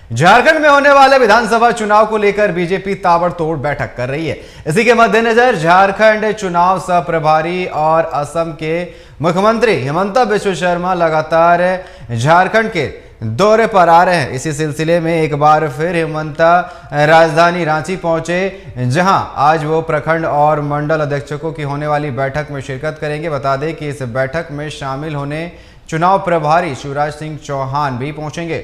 झारखंड में होने वाले विधानसभा चुनाव को लेकर बीजेपी ताबड़तोड़ बैठक कर रही है। इसी के मद्देनजर झारखंड चुनाव सह प्रभारी और असम के मुख्यमंत्री हिमंता बिश्व शर्मा लगातार झारखंड के दौरे पर आ रहे हैं। इसी सिलसिले में एक बार फिर हिमंता राजधानी रांची पहुंचे, जहां आज वो प्रखंड और मंडल अध्यक्षों की होने वाली बैठक में शिरकत करेंगे। बता दें कि इस बैठक में शामिल होने चुनाव प्रभारी शिवराज सिंह चौहान भी पहुंचेंगे।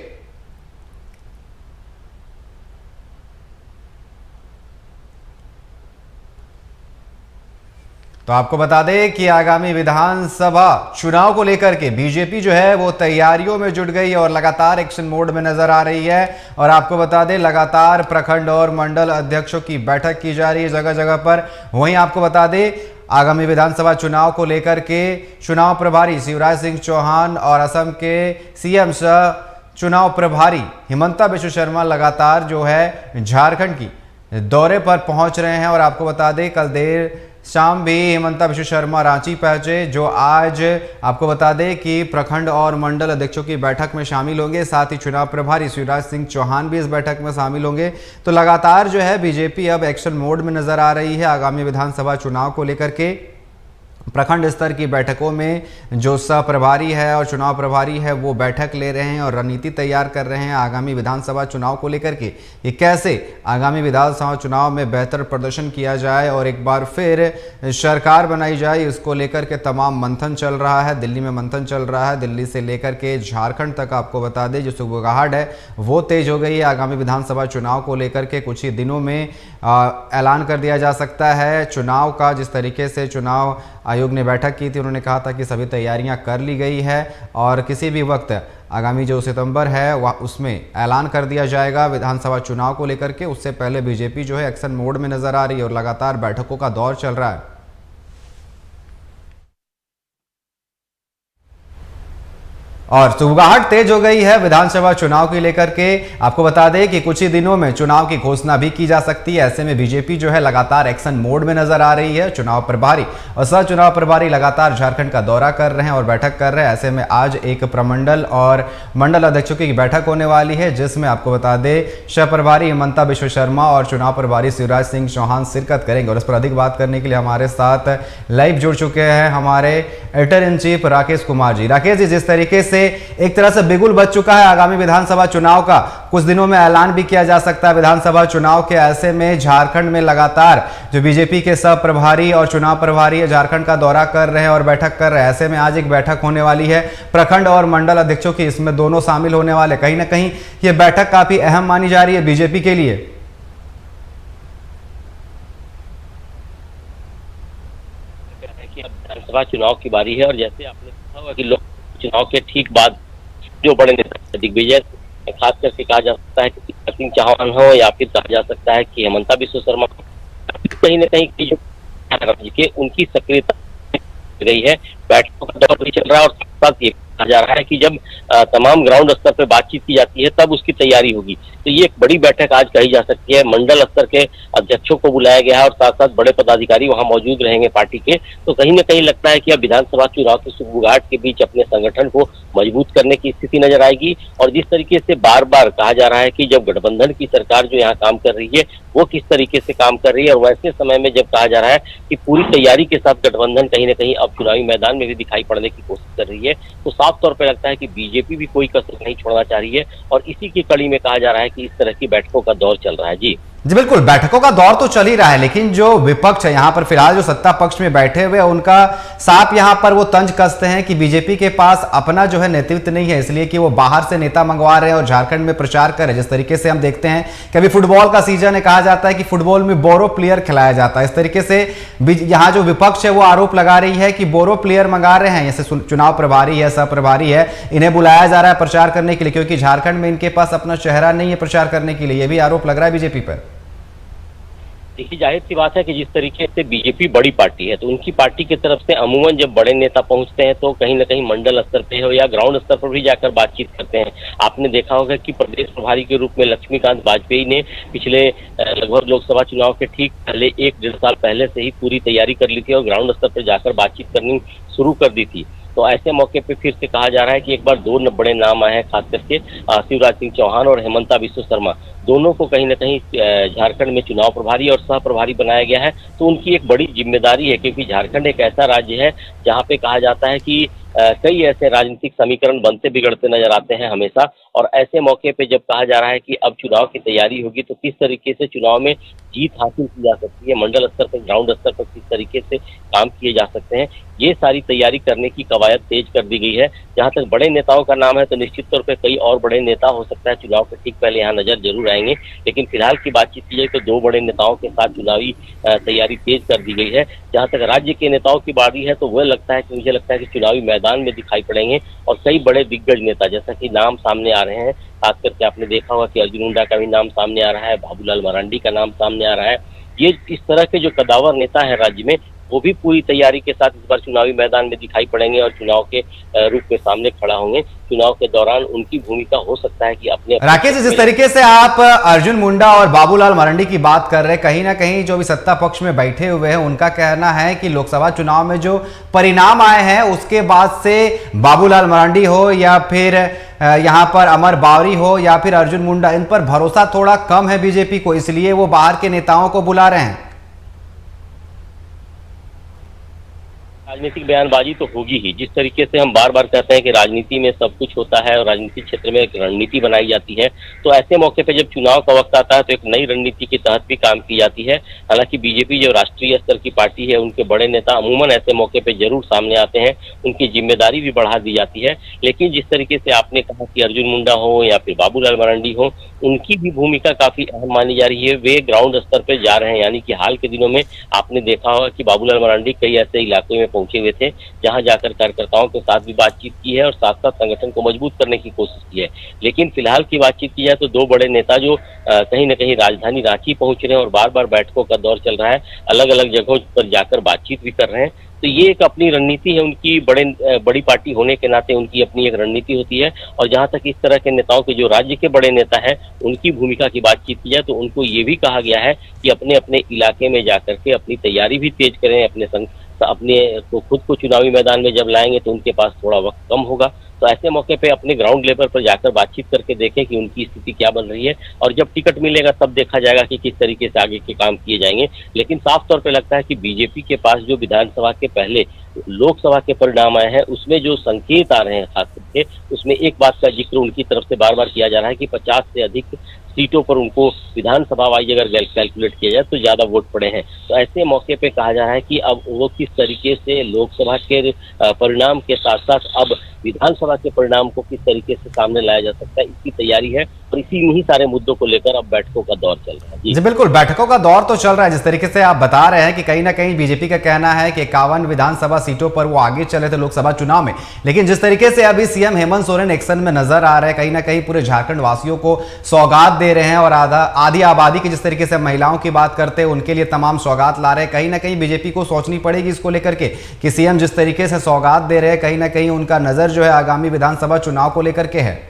तो आपको बता दें कि आगामी विधानसभा चुनाव को लेकर के बीजेपी जो है वो तैयारियों में जुट गई और लगातार एक्शन मोड में नजर आ रही है। और आपको बता दें लगातार प्रखंड और मंडल अध्यक्षों की बैठक की जा रही है जगह जगह पर। वहीं आपको बता दें आगामी विधानसभा चुनाव को लेकर के चुनाव प्रभारी शिवराज सिंह चौहान और असम के सीएम सह चुनाव प्रभारी हिमंता बिश्व शर्मा लगातार जो है झारखंड की दौरे पर पहुंच रहे हैं। और आपको बता दें कल देर शाम भी हिमंता बिश्व शर्मा रांची पहुंचे, जो आज आपको बता दें कि प्रखंड और मंडल अध्यक्षों की बैठक में शामिल होंगे। साथ ही चुनाव प्रभारी शिवराज सिंह चौहान भी इस बैठक में शामिल होंगे। तो लगातार जो है बीजेपी अब एक्शन मोड में नजर आ रही है। आगामी विधानसभा चुनाव को लेकर के प्रखंड स्तर की बैठकों में जो सह प्रभारी है और चुनाव प्रभारी है वो बैठक ले रहे हैं और रणनीति तैयार कर रहे हैं आगामी विधानसभा चुनाव को लेकर के कि कैसे आगामी विधानसभा चुनाव में बेहतर प्रदर्शन किया जाए और एक बार फिर सरकार बनाई जाए। इसको लेकर के तमाम मंथन चल रहा है, दिल्ली में मंथन चल रहा है। दिल्ली से लेकर के झारखंड तक आपको बता दें जो सुगबुगाहट है वो तेज हो गई है। आगामी विधानसभा चुनाव को लेकर के कुछ ही दिनों में ऐलान कर दिया जा सकता है चुनाव का। जिस तरीके से चुनाव आयोग ने बैठक की थी, उन्होंने कहा था कि सभी तैयारियां कर ली गई है और किसी भी वक्त आगामी जो सितंबर है वह उसमें ऐलान कर दिया जाएगा विधानसभा चुनाव को लेकर के। उससे पहले बीजेपी जो है एक्शन मोड में नजर आ रही है और लगातार बैठकों का दौर चल रहा है। और सुगबुगाहट तेज हो गई है विधानसभा चुनाव को लेकर के। आपको बता दें कि कुछ ही दिनों में चुनाव की घोषणा भी की जा सकती है। ऐसे में बीजेपी जो है लगातार एक्शन मोड में नजर आ रही है। चुनाव प्रभारी और सह चुनाव प्रभारी लगातार झारखंड का दौरा कर रहे हैं और बैठक कर रहे हैं। ऐसे में आज एक प्रमंडल और मंडल अध्यक्षों की बैठक होने वाली है, जिसमें आपको बता दें सह प्रभारी हिमंता बिश्व शर्मा और चुनाव प्रभारी शिवराज सिंह चौहान शिरकत करेंगे। और इस पर अधिक बात करने के लिए हमारे साथ लाइव जुड़ चुके हैं हमारे editor in chief Rakesh Kumar ji. Rakesh ji, जिस तरीके से एक तरह से बिगुल बज चुका है आगामी विधानसभा चुनाव का, कुछ दिनों में ऐलान भी किया जा सकता है विधानसभा चुनाव के। ऐसे में झारखंड में लगातार जो बीजेपी के सह प्रभारी और चुनाव प्रभारी है झारखंड का दौरा कर रहे हैं और बैठक कर रहे हैं। ऐसे में आज एक बैठक होने वाली है प्रखंड और मंडल अध्यक्षों की, इसमें दोनों शामिल होने वाले। कहीं ना कहीं ये बैठक काफी अहम मानी जा रही है बीजेपी के लिए। विधानसभा चुनाव की बारी है और जैसे आपने कहा होगा कि लोग चुनाव के ठीक बाद जो बड़े नेता दिग्विजय खास करके कहा जा सकता है कि शिवराज सिंह चौहान हो या फिर कहा जा सकता है कि हिमंता बिश्व शर्मा, कहीं ना कहीं जो उनकी सक्रियता गई है। बैठकों का दौर भी चल रहा है और साथ ये कहा जा रहा है कि जब तमाम ग्राउंड स्तर पर बातचीत की जाती है तब उसकी तैयारी होगी। तो ये एक बड़ी बैठक आज कही जा सकती है। मंडल स्तर के अध्यक्षों को बुलाया गया है और साथ साथ बड़े पदाधिकारी वहां मौजूद रहेंगे पार्टी के। तो कहीं ना कहीं लगता है कि अब विधानसभा चुनाव की सुगबुगाहट के बीच अपने संगठन को मजबूत करने की स्थिति नजर आएगी। और जिस तरीके से बार बार कहा जा रहा है कि जब गठबंधन की सरकार जो यहाँ काम कर रही है वो किस तरीके से काम कर रही है, और वैसे समय में जब कहा जा रहा है कि पूरी तैयारी के साथ गठबंधन कहीं ना कहीं अब चुनावी मैदान में भी दिखाई पड़ने की कोशिश कर रही है, तो साफ तौर पर लगता है कि बीजेपी भी कोई कसर नहीं छोड़ना चाह रही है। और इसी की कड़ी में कहा जा रहा है कि इस तरह की बैठकों का दौर चल रहा है। जी बिल्कुल, बैठकों का दौर तो चल ही रहा है, लेकिन जो विपक्ष है यहाँ पर फिलहाल जो सत्ता पक्ष में बैठे हुए उनका साफ यहाँ पर वो तंज कसते हैं कि बीजेपी के पास अपना जो है नेतृत्व नहीं है, इसलिए कि वो बाहर से नेता मंगवा रहे हैं और झारखंड में प्रचार कर रहे हैं। जिस तरीके से हम देखते हैं कि अभी फुटबॉल का सीजन है, कहा जाता है कि फुटबॉल में बोरो प्लेयर खिलाया जाता है। इस तरीके से यहाँ जो विपक्ष है वो आरोप लगा रही है कि बोरो प्लेयर मंगा रहे हैं। जैसे चुनाव प्रभारी है, सह प्रभारी है, इन्हें बुलाया जा रहा है प्रचार करने के लिए, क्योंकि झारखंड में इनके पास अपना चेहरा नहीं है प्रचार करने के लिए। यह भी आरोप लग रहा है बीजेपी पर। देखिए, जाहिर सी बात है कि जिस तरीके से बीजेपी बड़ी पार्टी है तो उनकी पार्टी की तरफ से अमूमन जब बड़े नेता पहुंचते हैं तो कहीं ना कहीं मंडल स्तर पे हो या ग्राउंड स्तर पर भी जाकर बातचीत करते हैं। आपने देखा होगा कि प्रदेश प्रभारी के रूप में लक्ष्मीकांत वाजपेयी ने पिछले लगभग लोकसभा चुनाव के ठीक पहले 1-1.5 साल पहले से ही पूरी तैयारी कर ली थी और ग्राउंड स्तर पर जाकर बातचीत करनी शुरू कर दी थी। तो ऐसे मौके पे फिर से कहा जा रहा है कि एक बार दो बड़े नाम आए हैं, खास करके शिवराज सिंह चौहान और हेमंता बिस्व शर्मा। दोनों को कहीं ना कहीं झारखंड में चुनाव प्रभारी और सह प्रभारी बनाया गया है। तो उनकी एक बड़ी जिम्मेदारी है, क्योंकि झारखंड एक ऐसा राज्य है जहाँ पे कहा जाता है कि कई ऐसे राजनीतिक समीकरण बनते बिगड़ते नजर आते हैं हमेशा। और ऐसे मौके पे जब कहा जा रहा है कि अब चुनाव की तैयारी होगी, तो किस तरीके से चुनाव में जीत हासिल की जा सकती है, मंडल स्तर पर, ग्राउंड स्तर पर किस तरीके से काम किए जा सकते हैं, ये सारी तैयारी करने की कवायद तेज कर दी गई है। जहां तक बड़े नेताओं का नाम है, तो निश्चित तौर पर कई और बड़े नेता हो सकता है चुनाव के ठीक पहले यहाँ नजर जरूर आएंगे। लेकिन फिलहाल की बातचीत की जाए तो दो बड़े नेताओं के साथ चुनावी तैयारी तेज कर दी गई है। जहां तक राज्य के नेताओं की बारी है, तो वह लगता है कि मुझे लगता है कि चुनावी मैदान में दिखाई पड़ेंगे और कई बड़े दिग्गज नेता, जैसा कि नाम सामने आ रहे हैं। खास करके आपने देखा होगा कि अर्जुन मुंडा का भी नाम सामने आ रहा है, बाबूलाल मरांडी का नाम सामने आ रहा है। ये इस तरह के जो कदावर नेता है राज्य में, वो भी पूरी तैयारी के साथ इस बार चुनावी मैदान में दिखाई पड़ेंगे और चुनाव के रूप में सामने खड़ा होंगे। चुनाव के दौरान उनकी भूमिका हो सकता है कि अपने राकेश, जिस तरीके से आप अर्जुन मुंडा और बाबूलाल मरांडी की बात कर रहे हैं, कहीं ना कहीं जो भी सत्ता पक्ष में बैठे हुए हैं उनका कहना है कि लोकसभा चुनाव में जो परिणाम आए हैं उसके बाद से बाबूलाल मरांडी हो या फिर यहाँ पर अमर बावरी हो या फिर अर्जुन मुंडा, इन पर भरोसा थोड़ा कम है बीजेपी को, इसलिए वो बाहर के नेताओं को बुला रहे हैं। राजनीतिक बयानबाजी तो होगी ही। जिस तरीके से हम बार बार कहते हैं कि राजनीति में सब कुछ होता है और राजनीतिक क्षेत्र में एक रणनीति बनाई जाती है, तो ऐसे मौके पे जब चुनाव का वक्त आता है तो एक नई रणनीति के तहत भी काम की जाती है। हालांकि बीजेपी जो राष्ट्रीय स्तर की पार्टी है, उनके बड़े नेता अमूमन ऐसे मौके पे जरूर सामने आते हैं, उनकी जिम्मेदारी भी बढ़ा दी जाती है। लेकिन जिस तरीके से आपने कहा कि अर्जुन मुंडा हो या फिर बाबूलाल मरांडी हो, उनकी भी भूमिका काफी अहम मानी जा रही है। वे ग्राउंड स्तर पर जा रहे हैं, यानी कि हाल के दिनों में आपने देखा होगा कि बाबूलाल मरांडी कई ऐसे इलाकों में पहुंचे हुए थे जहां जाकर कार्यकर्ताओं के साथ भी बातचीत की है और साथ साथ संगठन को मजबूत करने की कोशिश की है। लेकिन फिलहाल की बातचीत की जाए तो दो बड़े नेता जो कहीं न कहीं राजधानी रांची पहुंच रहे हैं और बार बार बैठकों का दौर चल रहा है, अलग अलग जगहों पर जाकर बातचीत भी कर रहे हैं, तो ये एक अपनी रणनीति है उनकी। बड़ी पार्टी होने के नाते उनकी अपनी एक रणनीति होती है। और जहां तक इस तरह के नेताओं के जो राज्य के बड़े नेता हैं, उनकी भूमिका की बातचीत की जाए तो उनको ये भी कहा गया है कि अपने अपने इलाके में जाकर के अपनी तैयारी भी तेज करें। अपने को खुद को चुनावी मैदान में जब लाएंगे तो उनके पास थोड़ा वक्त कम होगा, तो ऐसे मौके पे अपने ग्राउंड लेवल पर जाकर बातचीत करके देखें कि उनकी स्थिति क्या बन रही है। और जब टिकट मिलेगा तब देखा जाएगा कि किस तरीके से आगे के काम किए जाएंगे। लेकिन साफ तौर पे लगता है कि बीजेपी के पास जो विधानसभा के पहले लोकसभा के परिणाम आए हैं, उसमें जो संकेत आ रहे हैं, खास करके उसमें एक बात का जिक्र उनकी तरफ से बार बार किया जा रहा है कि 50 से अधिक सीटों पर उनको विधानसभा वाइज अगर कैलकुलेट किया जाए तो ज्यादा वोट पड़े हैं। तो ऐसे मौके पे कहा जा रहा है कि अब वो किस तरीके से लोकसभा के परिणाम के साथ साथ अब विधानसभा के परिणाम को किस तरीके से सामने लाया जा सकता है, इसकी तैयारी है। और इसी में ही सारे मुद्दों को लेकर अब बैठकों का दौर चल रहा है। जी बिल्कुल, बैठकों का दौर तो चल रहा है। जिस तरीके से आप बता रहे हैं कि कहीं ना कहीं बीजेपी का कहना है कि 51 विधानसभा सीटों पर वो आगे चले थे लोकसभा चुनाव में, लेकिन जिस तरीके से अभी सीएम हेमंत सोरेन एक्शन में नजर आ रहे हैं, कहीं ना कहीं पूरे झारखंड वासियों को सौगात दे रहे हैं और आधी आबादी की, जिस तरीके से महिलाओं की बात करते हैं, उनके लिए तमाम सौगात ला रहे हैं। कहीं ना कहीं बीजेपी को सोचनी पड़ेगी इसको लेकर के कि सीएम जिस तरीके से सौगात दे रहे हैं, कहीं ना कहीं उनका नजर जो है आगामी विधानसभा चुनाव को लेकर के है।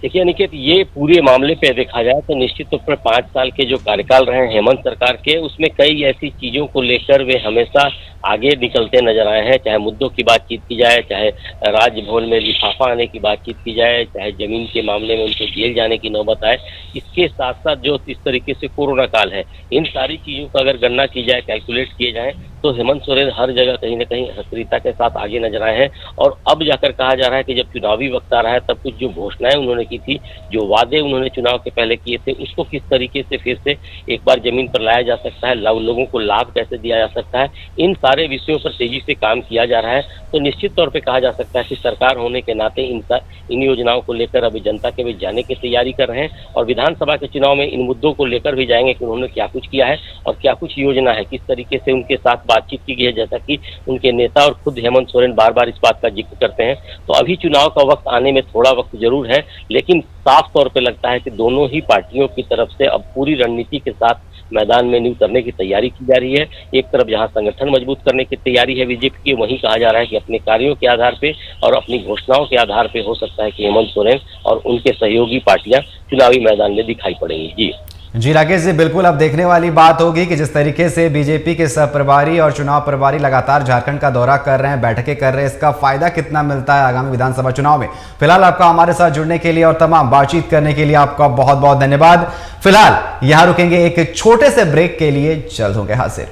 देखिए अनिकेत, ये पूरे मामले पे देखा जाए तो निश्चित तौर पर 5 साल के जो कार्यकाल रहे हैं हेमंत सरकार के, उसमें कई ऐसी चीजों को लेकर वे हमेशा आगे निकलते नजर आए हैं। चाहे मुद्दों की बातचीत की जाए, चाहे राजभवन में लिफाफा आने की बातचीत की जाए, चाहे जमीन के मामले में उनको जेल जाने की नौबत आए, इसके साथ साथ जो इस तरीके से कोरोना काल है, इन सारी चीजों का अगर गणना की जाए, कैलकुलेट किए जाए, तो हेमंत सोरेन हर जगह कहीं ना कहीं सक्रियता के साथ आगे नजर आए हैं। और अब जाकर कहा जा रहा है कि जब चुनावी वक्त आ रहा है, तब कुछ जो घोषणाएं उन्होंने की थी, जो वादे उन्होंने चुनाव के पहले किए थे, उसको किस तरीके से फिर से एक बार जमीन पर लाया जा सकता है, लोगों को लाभ कैसे दिया जा सकता है, इन सारे विषयों पर तेजी से काम किया जा रहा है। तो निश्चित तौर पे कहा जा सकता है कि सरकार होने के नाते इन योजनाओं को लेकर अभी जनता के बीच जाने की तैयारी कर रहे हैं और विधानसभा के चुनाव में इन मुद्दों को लेकर भी जाएंगे कि उन्होंने क्या कुछ किया है और क्या कुछ योजना है, किस तरीके से उनके साथ बातचीत की गई है। जैसा कि उनके नेता और खुद हेमंत सोरेन बार बार इस बात का जिक्र करते हैं। तो अभी चुनाव का वक्त आने में थोड़ा वक्त जरूर है, लेकिन साफ तौर पे लगता है कि दोनों ही पार्टियों की तरफ से अब पूरी रणनीति के साथ मैदान में उतरने की तैयारी की जा रही है। एक तरफ जहां संगठन मजबूत करने की तैयारी है बीजेपी की, वहीं कहा जा रहा है कि अपने कार्यों के आधार पे और अपनी घोषणाओं के आधार पे हो सकता है कि हेमंत सोरेन और उनके सहयोगी पार्टियां चुनावी मैदान में दिखाई पड़ेंगी। जी जी राकेश जी, बिल्कुल अब देखने वाली बात होगी कि जिस तरीके से बीजेपी के सह प्रभारी और चुनाव प्रभारी लगातार झारखंड का दौरा कर रहे हैं, बैठकें कर रहे हैं, इसका फायदा कितना मिलता है आगामी विधानसभा चुनाव में। फिलहाल आपका हमारे साथ जुड़ने के लिए और तमाम बातचीत करने के लिए आपका बहुत बहुत धन्यवाद। फिलहाल यहां रुकेंगे एक छोटे से ब्रेक के लिए, जल्द होंगे हाजिर।